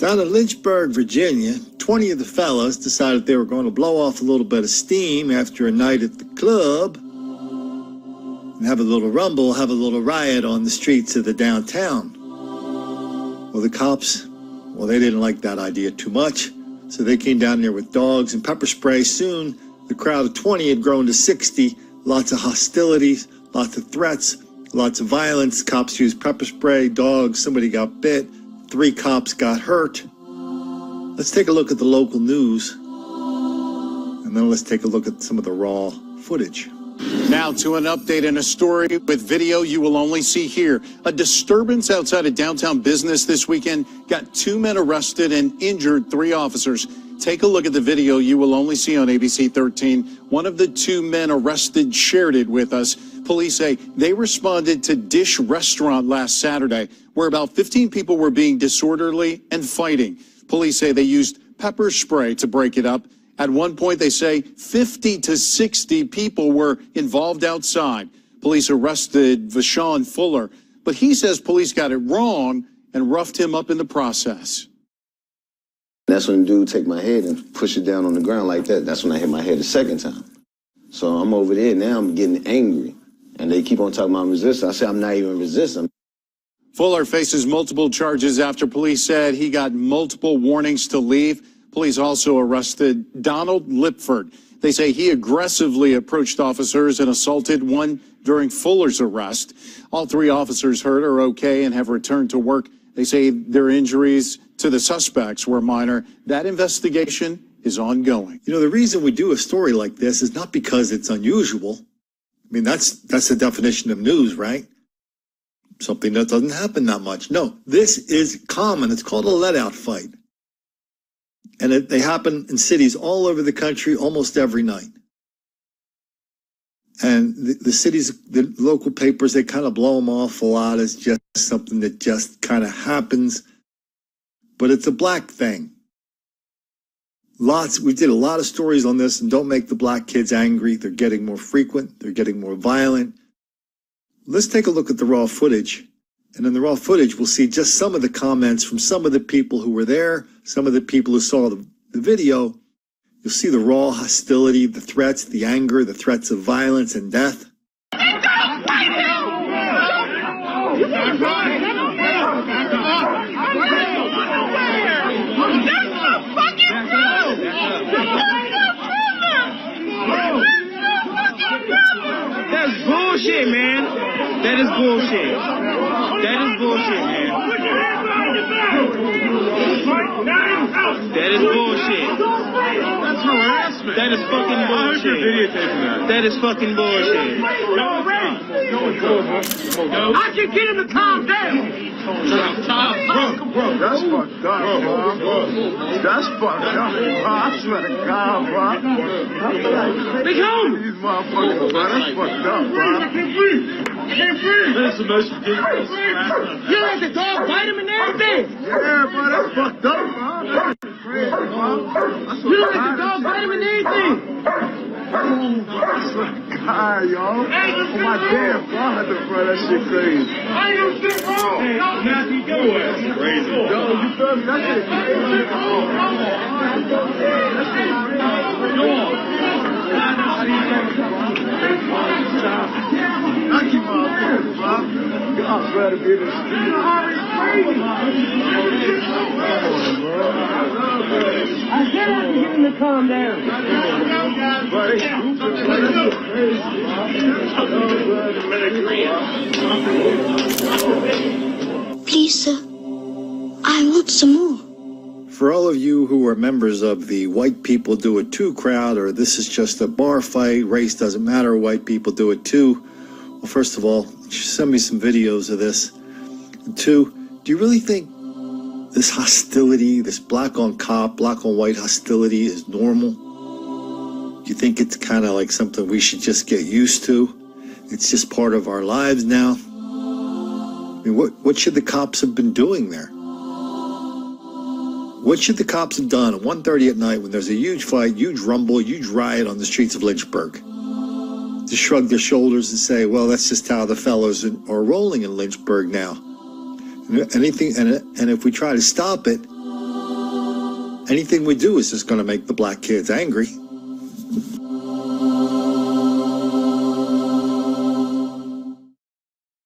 Down in Lynchburg, Virginia, 20 of the fellas decided they were going to blow off a little bit of steam after a night at the club and have a little rumble, have a little riot on the streets of the downtown. Well, the cops, they didn't like that idea too much, so they came down there with dogs and pepper spray. Soon, the crowd of 20 had grown to 60, lots of hostilities, lots of threats, lots of violence. Cops used pepper spray, dogs, somebody got bit. 3 cops got hurt. Let's take a look at the local news, and then let's take a look at some of the raw footage. Now to an update and a story with video you will only see here. A disturbance outside of downtown Business this weekend got 2 men arrested and injured 3 officers. Take a look at the video you will only see on ABC 13. One of the 2 men arrested shared it with us. Police say they responded to Dish Restaurant last Saturday, where about 15 people were being disorderly and fighting. Police say they used pepper spray to break it up. At one point, they say 50 to 60 people were involved outside. Police arrested Vashon Fuller, but he says police got it wrong and roughed him up in the process. That's when the dude take my head and push it down on the ground like that. That's when I hit my head the second time. So I'm over there now, I'm getting angry. And they keep on talking about resisting. I say I'm not even resisting. Fuller faces multiple charges after police said he got multiple warnings to leave. Police also arrested Donald Lipford. They say he aggressively approached officers and assaulted one during Fuller's arrest. All 3 officers hurt are okay and have returned to work. They say their injuries to the suspects were minor. That investigation is ongoing. You know, the reason we do a story like this is not because it's unusual. I mean, that's the definition of news, right? Something that doesn't happen that much. No, this is common. It's called a let-out fight. And they happen in cities all over the country almost every night. And the cities, the local papers, they kind of blow them off a lot as just something that just kind of happens. But it's a black thing. We did a lot of stories on this, and don't make the black kids angry. They're getting more frequent. They're getting more violent. Let's take a look at the raw footage. And in the raw footage, we'll see just some of the comments from some of the people who were there, some of the people who saw the video. You'll see the raw hostility, the threats, the anger, the threats of violence and death. That's bullshit, man. That is bullshit. That is bullshit, man. That is bullshit. That's harassment. That is fucking bullshit. That is fucking bullshit. I can get him to calm down. Bro, that's fucked up, bro. That's fucked up, bro. I swear to God, bro. Big home. These motherfuckers, bro. That's fucked up, bro. I can't breathe. That's the most ridiculous. You let the dog bite him and everything. Yeah, bro, that's fucked up, bro. That's crazy, bro. You let the dog bite him and everything. I swear to God, yo. Oh, my damn father, bro. That shit crazy. I ain't shit wrong. Hey, Matthew, go away. That's crazy. Yo, you feel me? That shit crazy. Go on. I keep my hands, bro. I swear to be in the street. I said I can get him to calm down. Please, sir, I want some more. For all of you who are members of the white people do it too crowd, or this is just a bar fight, race doesn't matter, white people do it too. Well, first of all, send me some videos of this. And 2, do you really think this hostility, this black on cop, black on white hostility is normal? Do you think it's kind of like something we should just get used to? It's just part of our lives now? I mean, what should the cops have been doing there? What should the cops have done at 1:30 at night when there's a huge fight, huge rumble, huge riot on the streets of Lynchburg? To shrug their shoulders and say, well, that's just how the fellows are rolling in Lynchburg now. And if we try to stop it, Anything we do is just going to make the black kids angry.